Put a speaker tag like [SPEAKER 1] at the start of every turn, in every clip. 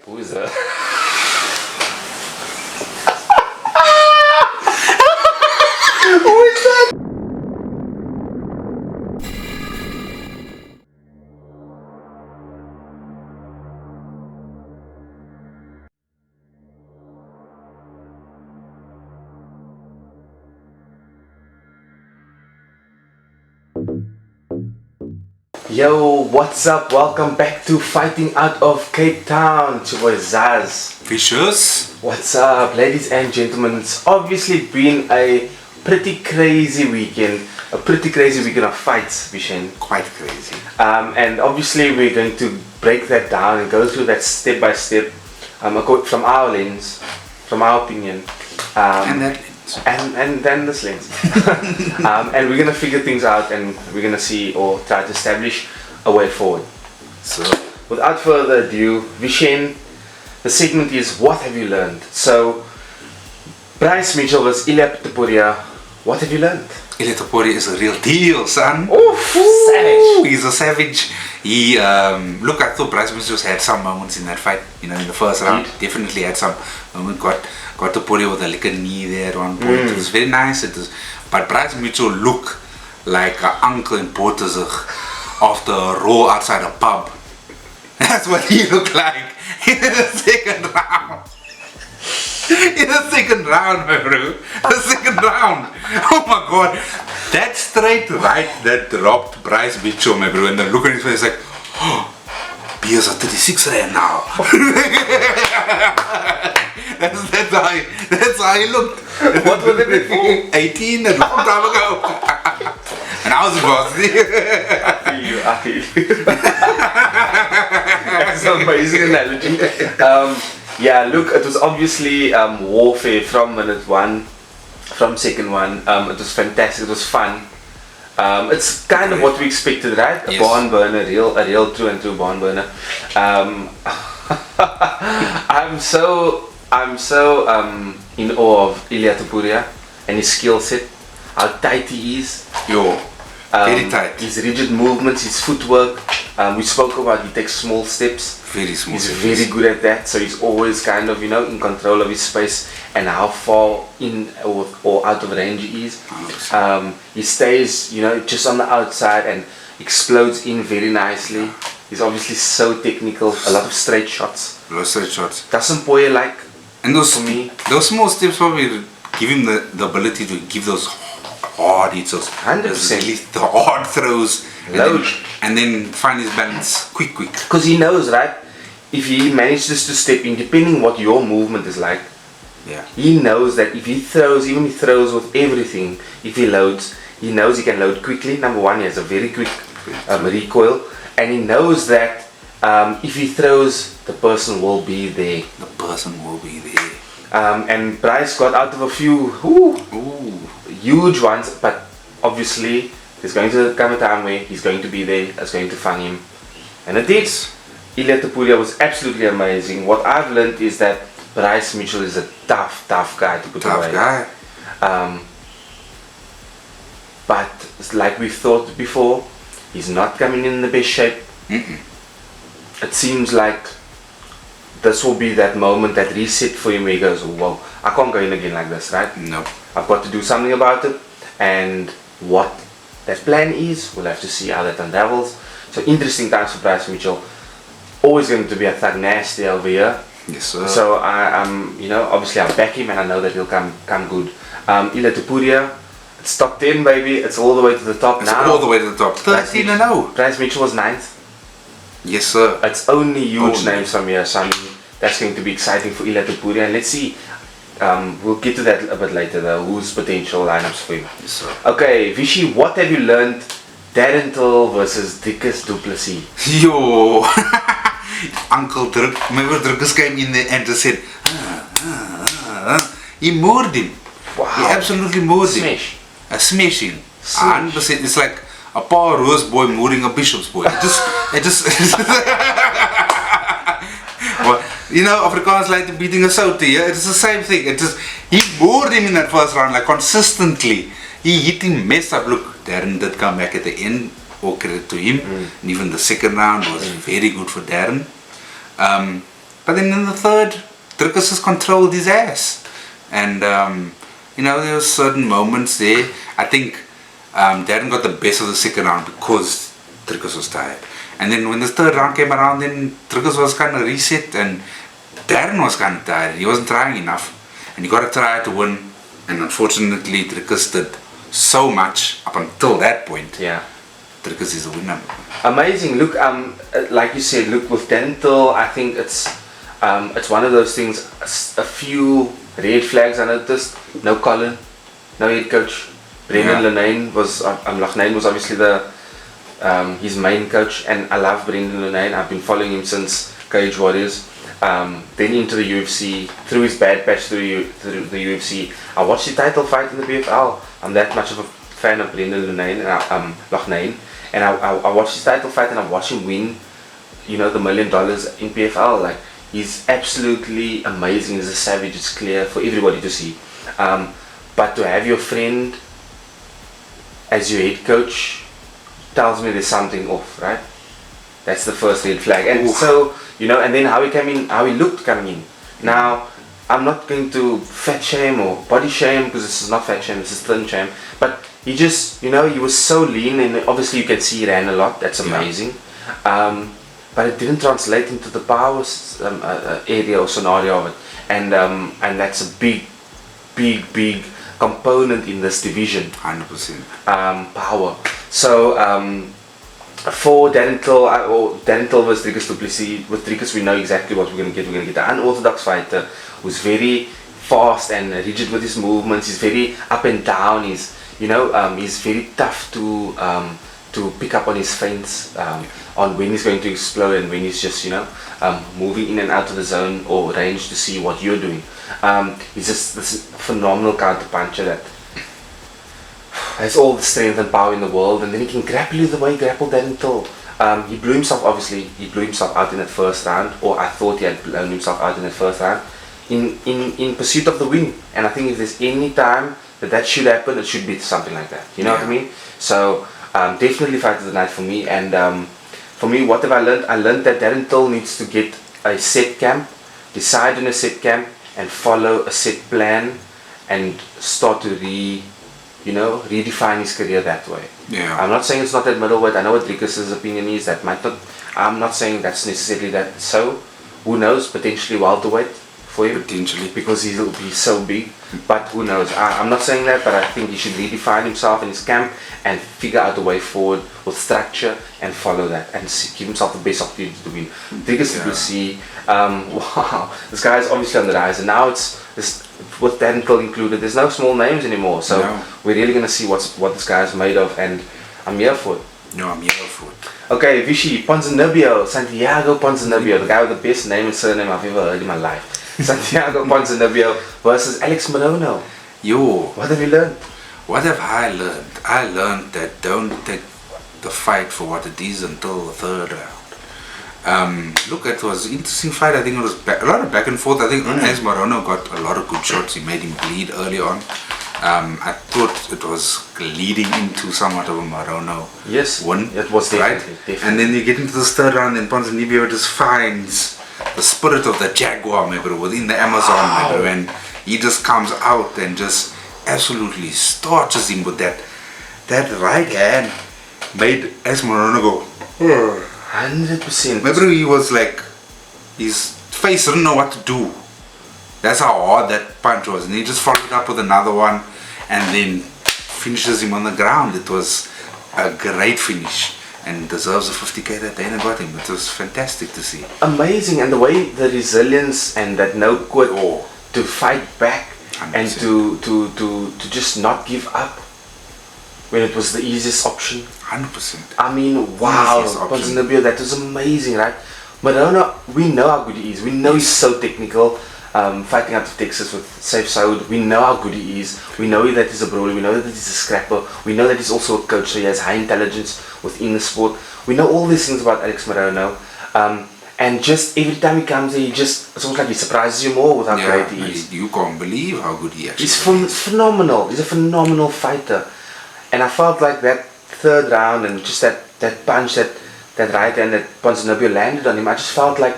[SPEAKER 1] Who is that? Who is that? Yo, what's up? Welcome back to Fighting Out of Cape Town. It's your boy Zaz.
[SPEAKER 2] Vicious.
[SPEAKER 1] What's up, ladies and gentlemen? It's obviously been a pretty crazy weekend. A pretty crazy weekend of fights, Vishen.
[SPEAKER 2] Quite crazy.
[SPEAKER 1] And obviously we're going to break that down and go through that step by step from our lens, from our opinion.
[SPEAKER 2] And that lens.
[SPEAKER 1] And then this lens. And we're gonna figure things out, and we're gonna see or try to establish a way forward.
[SPEAKER 2] So,
[SPEAKER 1] without further ado, Vishen, the segment is what have you learned? So, Bryce Mitchell versus Ilia Topuria. What have you learned?
[SPEAKER 2] Ilia Topuria is a real deal, son.
[SPEAKER 1] Oof, savage.
[SPEAKER 2] He's a savage. He look, I thought Bryce Mitchell had some moments in that fight. You know, in the first round, definitely had some moment. Got Topuria with a lick knee there at one point. It was very nice. But Bryce Mitchell looked like an uncle in Portazig after a roll outside a pub. That's what he looked like in the second round. In the second round, my bro. The second round. Oh my god. That straight right that dropped Bryce Mitchell, my bro. And the look on his face like, oh, beers are 36 rand now. That's how he looked.
[SPEAKER 1] What was it before?
[SPEAKER 2] 18, a long time ago. And I was a boss.
[SPEAKER 1] I feel you. That's an amazing analogy. Yeah, look, it was obviously warfare from minute one, from second one. It was fantastic, it was fun. It's kind of what we expected, right? A barn burner, a real true and true barn burner. I'm so in awe of Ilia Topuria and his skill set, how tight he is.
[SPEAKER 2] Yo, very tight.
[SPEAKER 1] His rigid movements, his footwork. We spoke about he takes small steps.
[SPEAKER 2] Very small
[SPEAKER 1] He's
[SPEAKER 2] steps.
[SPEAKER 1] very good at that, so he's always kind of, in control of his space and how far in or out of range he is. He stays, just on the outside and explodes in very nicely. He's obviously so technical, a lot of straight shots.
[SPEAKER 2] A lot of straight shots.
[SPEAKER 1] Doesn't Poya like,
[SPEAKER 2] and those,
[SPEAKER 1] for me,
[SPEAKER 2] those small steps probably give him the ability to give those hard hits, those
[SPEAKER 1] 100%.
[SPEAKER 2] the hard throws,
[SPEAKER 1] Lurch.
[SPEAKER 2] and then find his balance quick.
[SPEAKER 1] Because he knows, right, if he manages to step in, depending what your movement is like, he knows that if he throws, even if he throws with everything, if he loads, he knows he can load quickly. Number one, he has a very quick recoil, and he knows that if he throws, the person will be there.
[SPEAKER 2] The person will be there.
[SPEAKER 1] And Bryce got out of a few huge ones, but obviously there's going to come a time where he's going to be there, it's going to find him. And it did. Ilia Topuria was absolutely amazing. What I've learned is that Bryce Mitchell is a tough guy to put away. But like we thought before, he's not coming in the best shape. It seems like this will be that moment, that reset for him where he goes, whoa, I can't go in again like this, right?
[SPEAKER 2] No.
[SPEAKER 1] I've got to do something about it, and what that plan is, we'll have to see how that unravels. So interesting times for Bryce Mitchell. Always going to be a thug nasty over here.
[SPEAKER 2] Yes, sir.
[SPEAKER 1] So obviously I back him, and I know that he'll come good. Ilia Topuria, it's top 10, baby. It's all the way to the top now.
[SPEAKER 2] All the way to the top. 13-0.
[SPEAKER 1] Bryce Mitchell was 9th.
[SPEAKER 2] Yes, sir.
[SPEAKER 1] It's only huge names from here, so I mean, that's going to be exciting for Ilia Topuria, and let's see. We'll get to that a bit later though, who's potential lineups for him.
[SPEAKER 2] Yes, sir.
[SPEAKER 1] Okay, Vichy, what have you learned? Darren Till versus DRICUS du Plessis.
[SPEAKER 2] Yo, Uncle Druk, remember DRICUS came in there and just said, he moored him.
[SPEAKER 1] Wow.
[SPEAKER 2] He absolutely moored him.
[SPEAKER 1] Smash.
[SPEAKER 2] A smashing. 100%. It's like a power rose boy mooring a bishop's boy. It just well, Afrikaans like to beating a soute, yeah? It's the same thing. He moored him in that first round, like consistently. He hit him messed up. Look, Darren did come back at the end, all credit to him. And even the second round was very good for Darren. But then in the third, DRICUS has controlled his ass. And, you know, there were certain moments there. I think Darren got the best of the second round because DRICUS was tired. And then when the third round came around, then DRICUS was kind of reset and Darren was kind of tired. He wasn't trying enough. And he got a try to win. And unfortunately, DRICUS did so much up until that point.
[SPEAKER 1] Yeah.
[SPEAKER 2] DRICUS is a winner.
[SPEAKER 1] Amazing. Look, like you said, look, with Dental, I think it's one of those things. A few red flags I noticed. No Colin, no head coach. Brendan Lenane was obviously his main coach, and I love Brendan Lenane. I've been following him since Cage Warriors. Then into the UFC, through his bad patch through the UFC. I watched the title fight in the BFL. I'm that much of a fan of Brendan Lenane, and I watched his title fight and I watched him win, you know, the $1 million in PFL. Like, he's absolutely amazing. He's a savage. It's clear for everybody to see. But to have your friend as your head coach tells me there's something off, right? That's the first red flag. And so, you know, and then how he looked coming in. Now, I'm not going to fat shame or body shame, because this is not fat shame, this is thin shame. But he just, you know, he was so lean, and obviously you can see he ran a lot. That's amazing. But it didn't translate into the power area or scenario of it. And that's a big component in this division.
[SPEAKER 2] 100%.
[SPEAKER 1] Power. So for Dental versus DRICUS to PLESSIS, with DRICUS we know exactly what we're going to get. We're going to get an unorthodox fighter who's very fast and rigid with his movements. He's very up and down. He's very tough to pick up on his feints, on when he's going to explode and when he's just, you know, moving in and out of the zone or range to see what you're doing. He's just this phenomenal counter puncher that has all the strength and power in the world, and then he can grapple you the way he grappled Dental. He blew himself out in that first round, or I thought he had blown himself out in that first round, in pursuit of the win. And I think if there's any time that should happen, it should be something like that. You know what I mean? So definitely fight of the night for me. And for me, what have I learned? I learned that Dental needs to get a set camp, decide on a set camp, and follow a set plan, and start to redefine his career that way.
[SPEAKER 2] Yeah.
[SPEAKER 1] I'm not saying it's not at middleweight. I know what DRICUS' opinion is. That might not. I'm not saying that's necessarily that. So, who knows? Potentially welterweight for him.
[SPEAKER 2] Potentially.
[SPEAKER 1] Because he'll be so big. But who knows? I'm not saying that, but I think he should redefine himself in his camp and figure out a way forward with structure and follow that and give himself the best opportunity to win. DRICUS will see. Wow, this guy is obviously on the rise, and now it's with Dental included. There's no small names anymore, so we're really gonna see what this guy is made of, and I'm here for it.
[SPEAKER 2] No, I'm here for it.
[SPEAKER 1] Okay, Vichy Ponzinibbio, Santiago Ponzinibbio, the guy with the best name and surname I've ever heard in my life. Santiago Ponzinibbio versus Alex Morono.
[SPEAKER 2] Yo,
[SPEAKER 1] what have you learned?
[SPEAKER 2] What have I learned? I learned that don't take the fight for what it is until the third round. Look, it was an interesting fight. I think it was a lot of back and forth. I think Alex Morono got a lot of good shots. He made him bleed early on. I thought it was leading into somewhat of a Morono win.
[SPEAKER 1] It was definitely.
[SPEAKER 2] And then you get into this third round, and Ponzinibbio just finds the spirit of the jaguar, maybe, within the Amazon, maybe, and he just comes out and just absolutely starches him with that right hand. Made Alex Morono go
[SPEAKER 1] 100%.
[SPEAKER 2] Maybe he was like, his face didn't know what to do. That's how hard that punch was, and he just followed up with another one and then finishes him on the ground. It was a great finish and deserves a 50k that Dana got him. It was fantastic to see.
[SPEAKER 1] Amazing, and the way the resilience and that no quit to fight back 100%. And to just not give up when it was the easiest option.
[SPEAKER 2] 100%.
[SPEAKER 1] I mean, wow, Ponzinibbio, that was amazing, right? Morono, we know how good he is. We know he's so technical. Fighting out of Texas with Safe Saud, we know how good he is. We know that he's a brawler. We know that he's a scrapper. We know that he's also a coach, so he has high intelligence within the sport. We know all these things about Alex Morono. And just every time he comes there, it's almost like he surprises you more with how great he is.
[SPEAKER 2] You can't believe how good he actually is.
[SPEAKER 1] He's phenomenal. He's a phenomenal fighter. And I felt like that third round and just that punch, that right hand that Ponzinibbio landed on him, I just felt like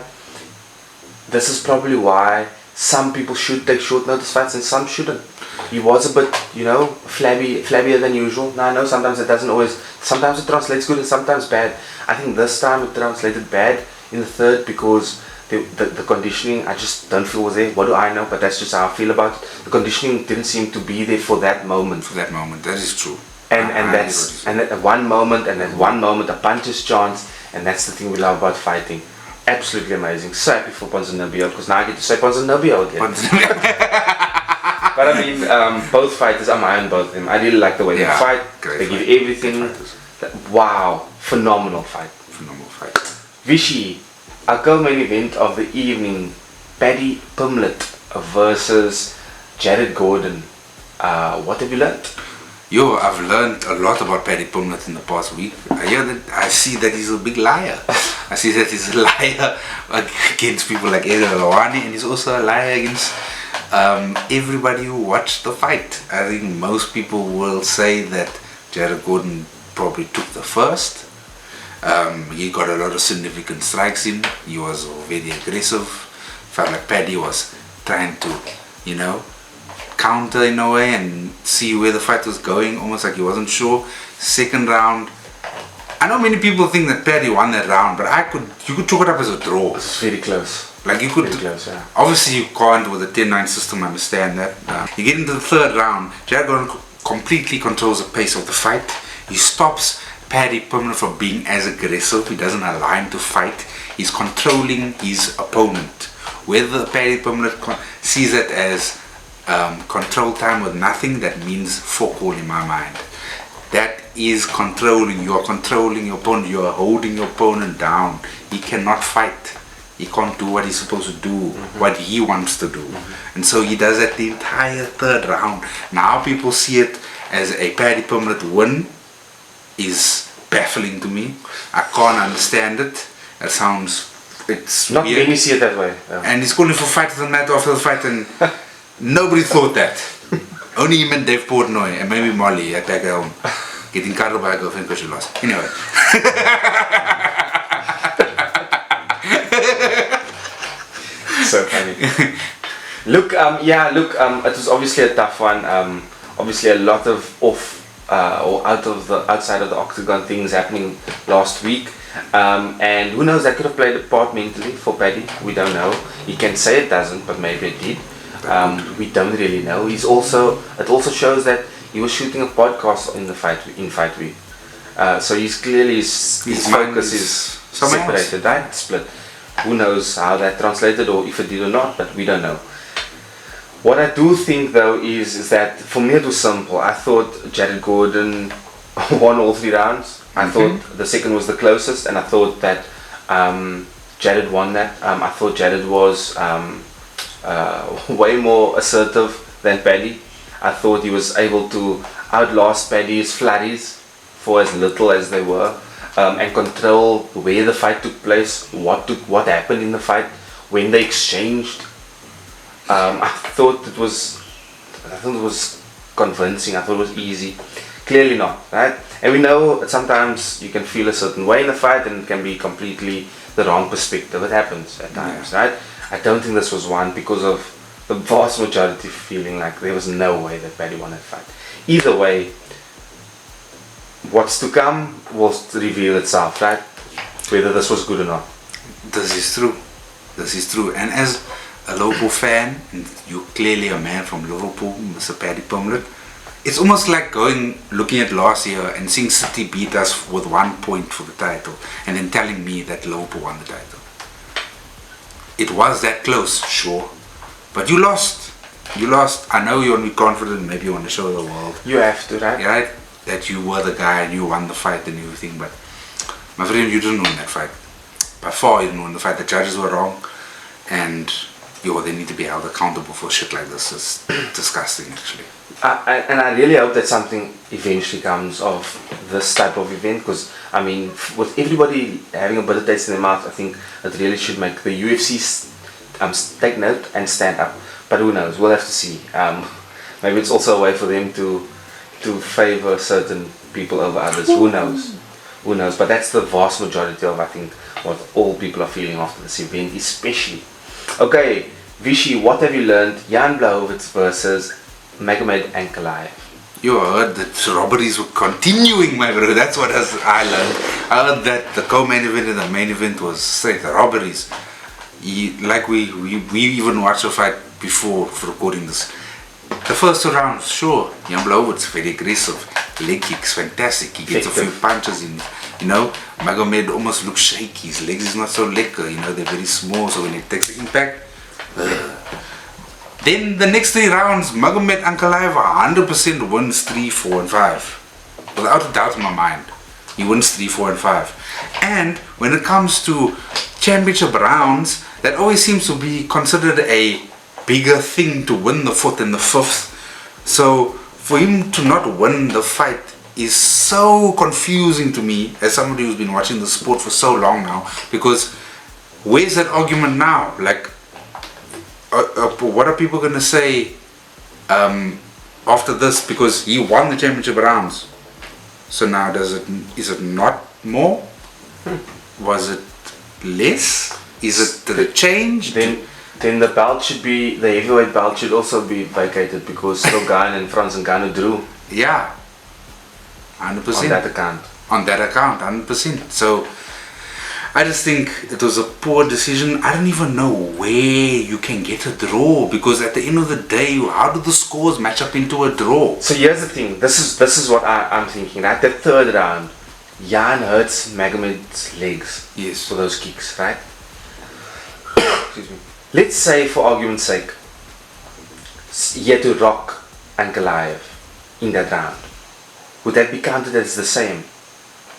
[SPEAKER 1] this is probably why some people should take short notice fights and some shouldn't. He was a bit, flabbier than usual. Now I know sometimes it doesn't always, sometimes it translates good and sometimes bad. I think this time it translated bad in the third because the conditioning I just don't feel was there. What do I know? But that's just how I feel about it. The conditioning didn't seem to be there for that moment.
[SPEAKER 2] For that moment, that is true.
[SPEAKER 1] And at one moment a puncher's chance, and that's the thing we love about fighting. Absolutely amazing. So happy for Ponzinibbio because now I get to say Ponzinibbio again. But I mean, both fighters, I'm eyeing both of them. I really like the way they fight. They give everything. Wow, phenomenal fight.
[SPEAKER 2] Phenomenal fight.
[SPEAKER 1] Vichy, our co-main event of the evening, Paddy Pimblett versus Jared Gordon. What have you learned?
[SPEAKER 2] Yo, I've learned a lot about Paddy Pimblett in the past week. I see that he's a big liar. I see that he's a liar against people like Edgar Lawani, and he's also a liar against everybody who watched the fight. I think most people will say that Jared Gordon probably took the first. He got a lot of significant strikes in. He was very aggressive. Felt like Paddy was trying to, counter in a way and see where the fight was going, almost like he wasn't sure. Second round, I know many people think that Paddy won that round, but you could chalk it up as a draw.
[SPEAKER 1] It's very close.
[SPEAKER 2] Like you could,
[SPEAKER 1] very close, yeah.
[SPEAKER 2] Obviously you can't with the 10-9 system understand that. You get into the third round, Jared Gordon completely controls the pace of the fight. He stops Paddy Pimblett from being as aggressive. He doesn't allow him to fight. He's controlling his opponent. Whether Paddy Pimblett sees it as control time with nothing, that means fuck all in my mind. That is controlling. You are controlling your opponent. You are holding your opponent down. He cannot fight. He can't do what he's supposed to do, what he wants to do. And so he does that the entire third round. Now people see it as a Paddy Pimblett win is baffling to me. I can't understand it. It's
[SPEAKER 1] not
[SPEAKER 2] weird.
[SPEAKER 1] many see it that way. Yeah.
[SPEAKER 2] And he's calling for fight of the night after the fight, and nobody thought that. Only him and Dave Portnoy and maybe Molly at back home getting cuddled by a girlfriend because she lost. Anyway.
[SPEAKER 1] So funny. Look, it was obviously a tough one. Obviously a lot of outside of the octagon things happening last week. And who knows, that could have played a part mentally for Paddy. We don't know. He can say it doesn't, but maybe it did. We don't really know. It also shows that he was shooting a podcast in fight week. So he's clearly his focus is separated, right? Split. Who knows how that translated or if it did or not, but we don't know. What I do think though is that for me it was simple. I thought Jared Gordon won all 3 rounds. I thought the second was the closest, and I thought that Jared won that. I thought Jared was way more assertive than Paddy. I thought he was able to outlast Paddy's flurries for as little as they were, and control where the fight took place, what happened in the fight, when they exchanged. I thought it was convincing. I thought it was easy. Clearly not, right? And we know that sometimes you can feel a certain way in the fight and it can be completely the wrong perspective. It happens at times, right? I don't think this was one because of the vast majority feeling like there was no way that Paddy won that fight. Either way, what's to come will reveal itself, right? Whether this was good or not.
[SPEAKER 2] This is true. And as a Liverpool fan, and you're clearly a man from Liverpool, Mr. Paddy Pimblett, it's almost like looking at last year and seeing City beat us with 1 point for the title and then telling me that Liverpool won the title. It was that close, sure, but you lost. I know you want to be confident, maybe you want to show the world.
[SPEAKER 1] You have to, right?
[SPEAKER 2] Right? That you were the guy and you won the fight and everything, but my friend, you didn't win that fight. By far you didn't win the fight. The judges were wrong, and they need to be held accountable for shit like this. It's disgusting, actually.
[SPEAKER 1] And I really hope that something eventually comes of this type of event, because I mean, with everybody having a bitter taste in their mouth, I think it really should make the UFC take note and stand up. But who knows? We'll have to see. Maybe it's also a way for them to favor certain people over others. Who knows? But that's the vast majority of, I think, what all people are feeling after this event, especially Okay, Vichy, what have you learned? Jan Blachowicz versus Magomed Ankalaev.
[SPEAKER 2] You heard that robberies were continuing, my bro. That's what I learned. I heard that the co-main event and the main event was straight robberies. Like we even watched the fight before for recording this. The first 2 rounds, sure, Jan Blachowicz very aggressive. Leg kicks, fantastic. He gets a few punches in. You know, Magomed almost looks shaky. His legs is not so lekker. You know, they're very small. So when he takes impact. Then the next 3 rounds, Magomed Ankalaev 100% wins 3, 4, and 5. Without a doubt in my mind, he wins 3, 4, and 5. And when it comes to championship rounds, that always seems to be considered a bigger thing to win the 4th and the 5th. So for him to not win the fight is so confusing to me as somebody who's been watching the sport for so long now. Because where's that argument now? Like, what are people going to say after this? Because he won the championship rounds. So now is it not more? Was it less? Is it the change?
[SPEAKER 1] Then the belt should be, the heavyweight belt should also be vacated because Stogan and Franz Ngannou drew.
[SPEAKER 2] Yeah. 100%.
[SPEAKER 1] On that account.
[SPEAKER 2] On that account, 100%. So I just think it was a poor decision. I don't even know where you can get a draw, because at the end of the day, how do the scores match up into a draw?
[SPEAKER 1] So here's the thing. This is what I'm thinking. Right, that 3rd round, Jan hurts Magomed's legs.
[SPEAKER 2] Yes.
[SPEAKER 1] For those kicks, right? Excuse me. Let's say, for argument's sake, he had to rock Ankalaev in that round. Would that be counted as the same?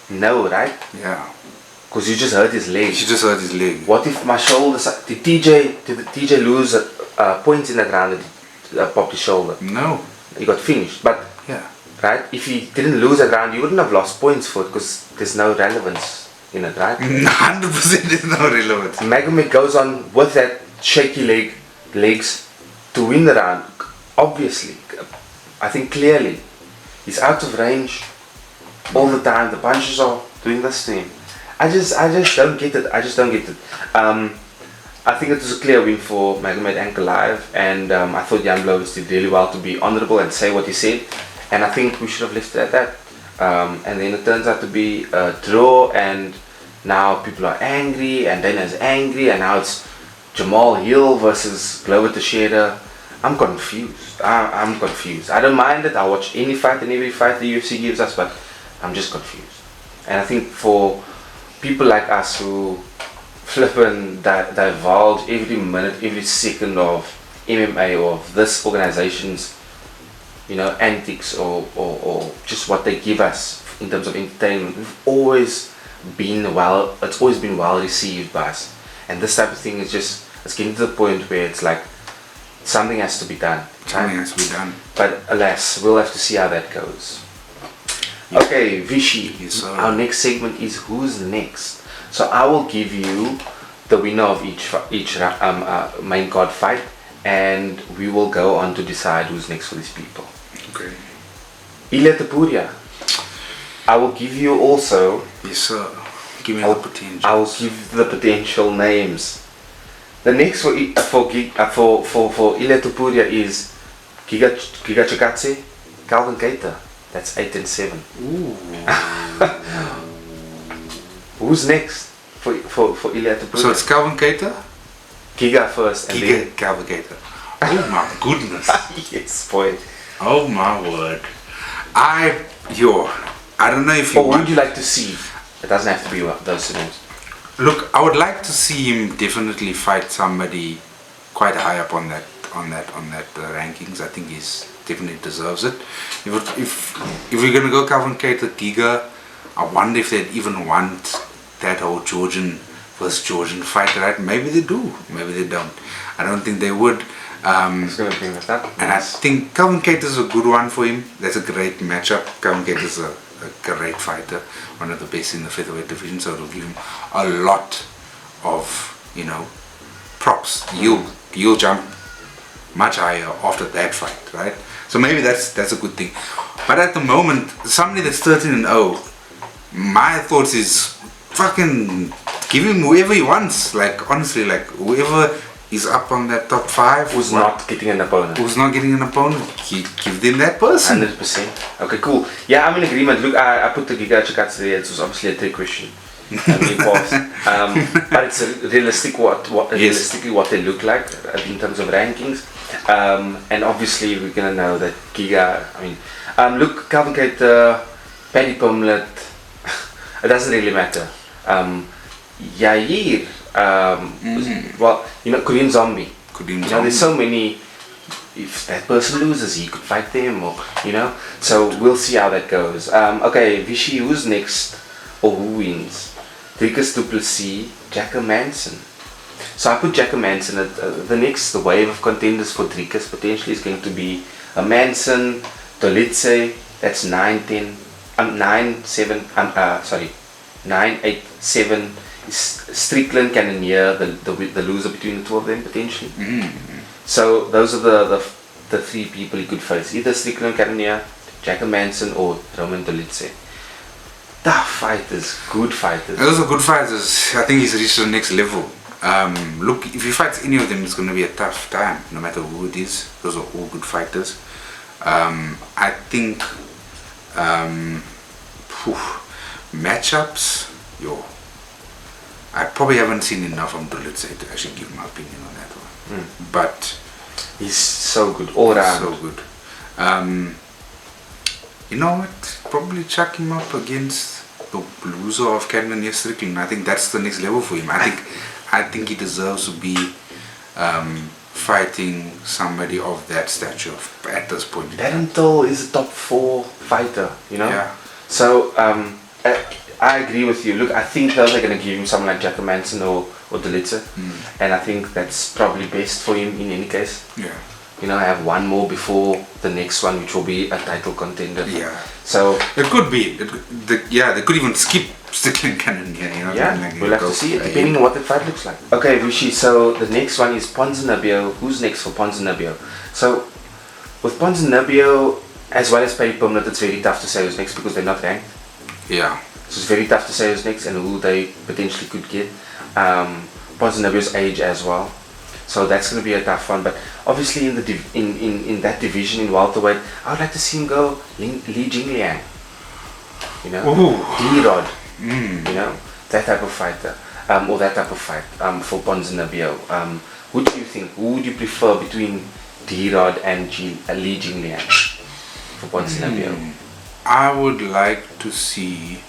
[SPEAKER 1] No, right?
[SPEAKER 2] Yeah.
[SPEAKER 1] Because you just hurt his leg.
[SPEAKER 2] She just hurt his leg.
[SPEAKER 1] What if my shoulder? Did TJ lose points in that round that popped his shoulder?
[SPEAKER 2] No.
[SPEAKER 1] He got finished. But
[SPEAKER 2] yeah,
[SPEAKER 1] right. If he didn't lose that round, you wouldn't have lost points for it because there's no relevance in it, right?
[SPEAKER 2] 100% there's no relevance.
[SPEAKER 1] Magomed goes on with that shaky legs to win the round. Obviously, I think clearly, he's out of range all the time. The punches are doing this to him. I just don't get it. I just don't get it. I think it was a clear win for Magomed Ankalaev, and I thought Jan Blachowicz did really well to be honourable and say what he said, and I think we should have left it at that. And then it turns out to be a draw, and now people are angry, and Dana's angry, and now it's Jamal Hill versus Glover Teixeira. I'm confused. I'm confused. I don't mind it. I'll watch any fight and every fight the UFC gives us, but I'm just confused. And I think for people like us who flip and divulge every minute, every second of MMA or of this organization's, you know, antics or just what they give us in terms of entertainment, it's always been well received by us. And this type of thing is just, it's getting to the point where it's like something has to be done.
[SPEAKER 2] Something has to be done.
[SPEAKER 1] But alas, we'll have to see how that goes. Okay, Vichy,
[SPEAKER 2] Yes, sir.
[SPEAKER 1] our next segment is Who's Next. So I will give you the winner of each main card fight, and we will go on to decide who's next for these people.
[SPEAKER 2] Okay.
[SPEAKER 1] Ilia Topuria, I will give you also.
[SPEAKER 2] Yes, sir. Give me the potential.
[SPEAKER 1] I will give the potential names. The next for Ilia Topuria is Giga Chikadze, Calvin Keita. That's 8 and 7.
[SPEAKER 2] Ooh.
[SPEAKER 1] Who's next for Ilia Topuria?
[SPEAKER 2] So it's Calvin Keita?
[SPEAKER 1] Giga first and then
[SPEAKER 2] Calvin Keita. Oh my goodness.
[SPEAKER 1] yes, boy.
[SPEAKER 2] Oh my word. I don't know if you
[SPEAKER 1] Or
[SPEAKER 2] want.
[SPEAKER 1] would you like to see? It doesn't have to be those names.
[SPEAKER 2] Look, I would like to see him definitely fight somebody quite high up on that rankings. I think he's definitely deserves it. If we're gonna go Calvin Keita, Giga, I wonder if they'd even want that whole Georgian versus Georgian fight, right? Maybe they do, maybe they don't. I don't think they would.
[SPEAKER 1] It's gonna bring us up.
[SPEAKER 2] And I think Calvin Keita is a good one for him. That's a great matchup. Calvin Keita is a great fighter, one of the best in the featherweight division, so it'll give him a lot of, props. You'll jump much higher after that fight, right? So maybe that's a good thing. But at the moment, somebody that's 13 and 0, my thoughts is fucking give him whoever he wants. Like honestly, like whoever is up on that top 5.
[SPEAKER 1] Who's not getting an opponent?
[SPEAKER 2] Who's not getting an opponent? Give them that person.
[SPEAKER 1] 100%. Okay, cool. Yeah, I'm in agreement. Look, I put the Giga Chikats there. It was obviously a trick question. But it's realistic realistically what they look like in terms of rankings. And obviously we're gonna know that Giga. I mean, look, Calvin Keita, Paddy Pumlet. It doesn't really matter. Yair. Well, you know, Korean Zombie. There's so many. If that person loses, he could fight them, or you know. So we'll see how that goes. Okay, Vichy, who's next, or who wins? DRICUS, PLESSIS, Jacko Manson. So I put Jacko Manson at the next. The wave of contenders for DRICUS potentially is going to be a Manson, Dolitze. That's 9, 10, 9, 7. Sorry, 9, 8, 7. Strickland, Cannonier, the loser between the two of them potentially. So those are the 3 people he could face: either Strickland, Cannonier, Jacko Manson, or Roman Dolitze. Tough fighters, good fighters.
[SPEAKER 2] Those are good fighters. I think he's reached the next level. Look, if he fights any of them, it's going to be a tough time, no matter who it is. Those are all good fighters. I think matchups, I probably haven't seen enough from Dolitze to actually give my opinion on that one. But
[SPEAKER 1] he's so good, all around.
[SPEAKER 2] So good. You know what? Probably chuck him up against the loser of Cannonier Strickland. I think that's the next level for him. I think he deserves to be fighting somebody of that stature at this point.
[SPEAKER 1] Darren is a top 4 fighter, you know.
[SPEAKER 2] Yeah.
[SPEAKER 1] So I agree with you. Look, I think they're going to give him someone like Jacko Manson or Dolitze, and I think that's probably best for him in any case.
[SPEAKER 2] Yeah.
[SPEAKER 1] You know, I have one more before the next one, which will be a title contender.
[SPEAKER 2] Yeah.
[SPEAKER 1] So
[SPEAKER 2] it could be. They could even skip Strickland Cannonier. You know.
[SPEAKER 1] Yeah. We'll have to see, depending on what the fight looks like. Okay, Rishi. So the next one is Ponzinibbio. Who's next for Ponzinibbio? So with Ponzinibbio, as well as Paddy Pumlet, it's very tough to say who's next because they're not ranked.
[SPEAKER 2] Yeah.
[SPEAKER 1] So it's very tough to say who's next and who they potentially could get. Ponzinibbio's age as well. So that's going to be a tough one, but obviously in that division in welterweight, I would like to see him go Li Jingliang, you know, D-Rod, you know, that type of fighter, or that type of fight for Ponzinibbio. Who do you think? Who would you prefer between D-Rod and Li Jingliang for Ponzinibbio?
[SPEAKER 2] I would like to see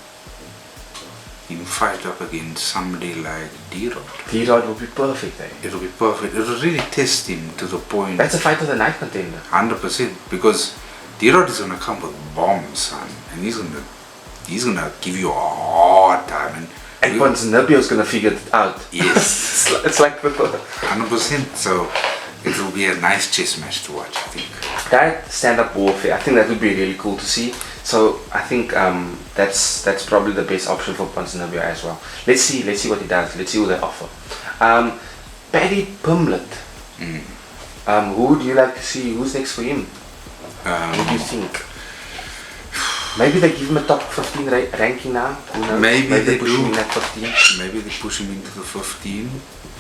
[SPEAKER 2] him fight up against somebody like D-Rod.
[SPEAKER 1] D-Rod would be perfect, eh?
[SPEAKER 2] It will be perfect. It will really test him to the point.
[SPEAKER 1] That's a fight of the night contender.
[SPEAKER 2] 100%, because D-Rod is gonna come with bombs, son, and he's gonna give you a hard time.
[SPEAKER 1] And Ponzinibbio is gonna figure it out.
[SPEAKER 2] Yes,
[SPEAKER 1] it's like
[SPEAKER 2] 100%. So it will be a nice chess match to watch, I think.
[SPEAKER 1] That stand-up warfare, I think that would be really cool to see. So I think that's probably the best option for Ponzinibbio as well. Let's see what he does. Let's see what they offer. Paddy Pumlet. Who would you like to see? Who's next for him? What do you think? Maybe they give him a top 15 ranking now. Who knows?
[SPEAKER 2] Maybe they
[SPEAKER 1] push
[SPEAKER 2] do.
[SPEAKER 1] him in that 15.
[SPEAKER 2] Maybe they push him into the 15.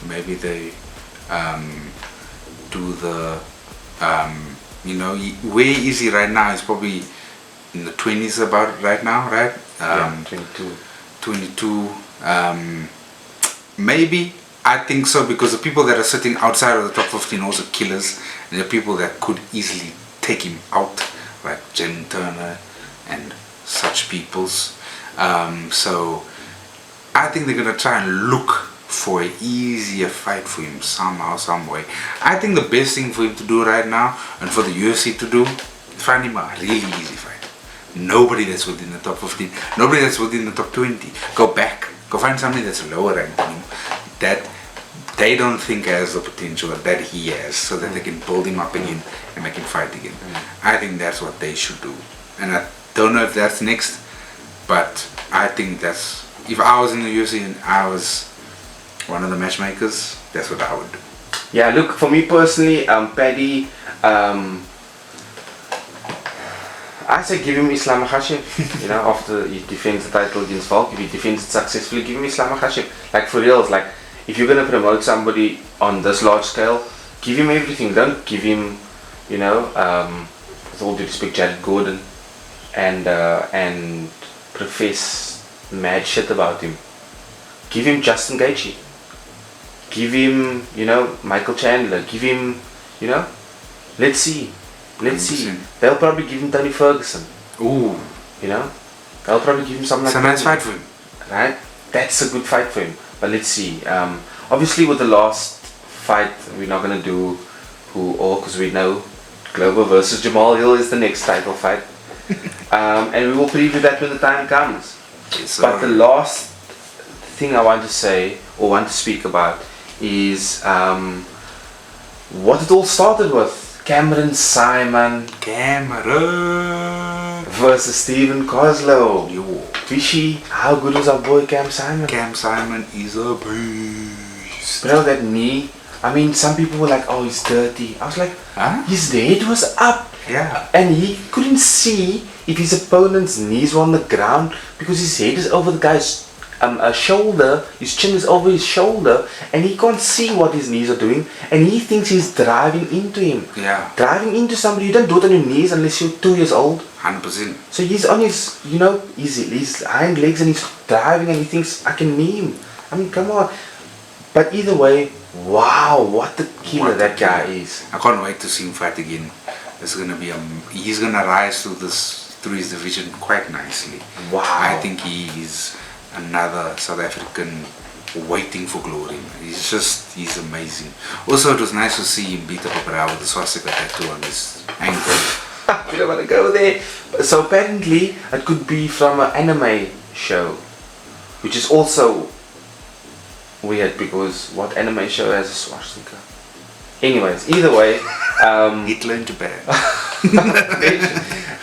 [SPEAKER 2] Maybe they do the you know, where is he right now? He's probably in the 20s about right now, right?
[SPEAKER 1] Yeah, 22.
[SPEAKER 2] 22. Maybe. I think so, because the people that are sitting outside of the top 15 are also killers, and the people that could easily take him out, like Jalen Turner and such peoples. So I think they're gonna try and look for an easier fight for him somehow, some way. I think the best thing for him to do right now, and for the UFC to do, is find him a really easy fight. Nobody that's within the top 15, nobody that's within the top 20. Go back, go find somebody that's lower ranked than him, that they don't think has the potential that he has, so that they can build him up again and make him fight again. I think that's what they should do, and I don't know if that's next, but I think that's, if I was in the UFC and I was one of the matchmakers, that's what I would do.
[SPEAKER 1] Yeah, look, for me personally, Paddy, I say give him Islam Makhachev, you know, after he defends the title against Volk. If he defends it successfully, give him Islam Makhachev. Like, for reals, like, if you're gonna promote somebody on this large scale, give him everything. Don't give him, you know, with all due respect, Jared Gordon, and profess mad shit about him. Give him Justin Gaethje. Give him, you know, Michael Chandler. Give him, you know, let's see. Let's see. They'll probably give him Tony Ferguson.
[SPEAKER 2] Ooh.
[SPEAKER 1] You know, they'll probably give him something like
[SPEAKER 2] that. It's a nice fight for him.
[SPEAKER 1] Right? That's a good fight for him. But let's see. Obviously, with the last fight, we're not gonna do because we know Glover versus Jamal Hill is the next title fight, and we will preview that when the time comes.
[SPEAKER 2] Yes,
[SPEAKER 1] but the last thing I want to say or want to speak about is what it all started with. Cameron SAAIMAN versus Stephen Kozlow.
[SPEAKER 2] Yo.
[SPEAKER 1] Fishy, how good was our boy Cam SAAIMAN?
[SPEAKER 2] Cam SAAIMAN is a beast.
[SPEAKER 1] Bro, that knee. I mean, some people were like, oh, he's dirty. I was like,
[SPEAKER 2] huh?
[SPEAKER 1] His head was up.
[SPEAKER 2] Yeah.
[SPEAKER 1] And he couldn't see if his opponent's knees were on the ground because his head is over the guy's shoulder, his chin is over his shoulder, and he can't see what his knees are doing, and he thinks he's driving into him.
[SPEAKER 2] Yeah.
[SPEAKER 1] Driving into somebody, you don't do it on your knees unless you're 2 years old.
[SPEAKER 2] 100%.
[SPEAKER 1] So he's on his, you know, his hind legs and he's driving and he thinks, I can knee him. I mean, come on. But either way, wow, what the killer that guy is.
[SPEAKER 2] I can't wait to see him fight again. It's gonna be he's gonna rise through his division quite nicely.
[SPEAKER 1] Wow.
[SPEAKER 2] I think he is another South African waiting for glory. He's amazing. Also, it was nice to see him beat up a brow with the swastika tattoo on his ankle.
[SPEAKER 1] We don't want to go there. So apparently, it could be from an anime show, which is also weird because what anime show has a swastika? Anyways, either way,
[SPEAKER 2] Hitler in Japan.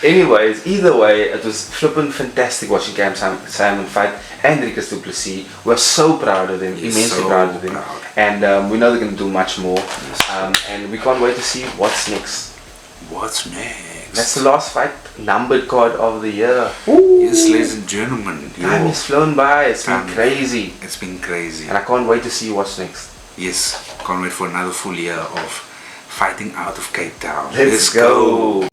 [SPEAKER 1] Anyways, either way, it was flippin' fantastic watching Cam SAAIMAN fight and DRICUS du Plessis. We're so proud of them, immensely
[SPEAKER 2] so
[SPEAKER 1] proud of them, and we know they're going to do much more.
[SPEAKER 2] Yes.
[SPEAKER 1] And we can't wait to see what's next.
[SPEAKER 2] What's next?
[SPEAKER 1] That's the last fight, numbered card of the year.
[SPEAKER 2] Yes, ladies and gentlemen.
[SPEAKER 1] Time has flown by. It's been crazy.
[SPEAKER 2] It's been crazy.
[SPEAKER 1] And I can't wait to see what's next.
[SPEAKER 2] Yes, can't wait for another full year of fighting out of Cape Town.
[SPEAKER 1] Let's go.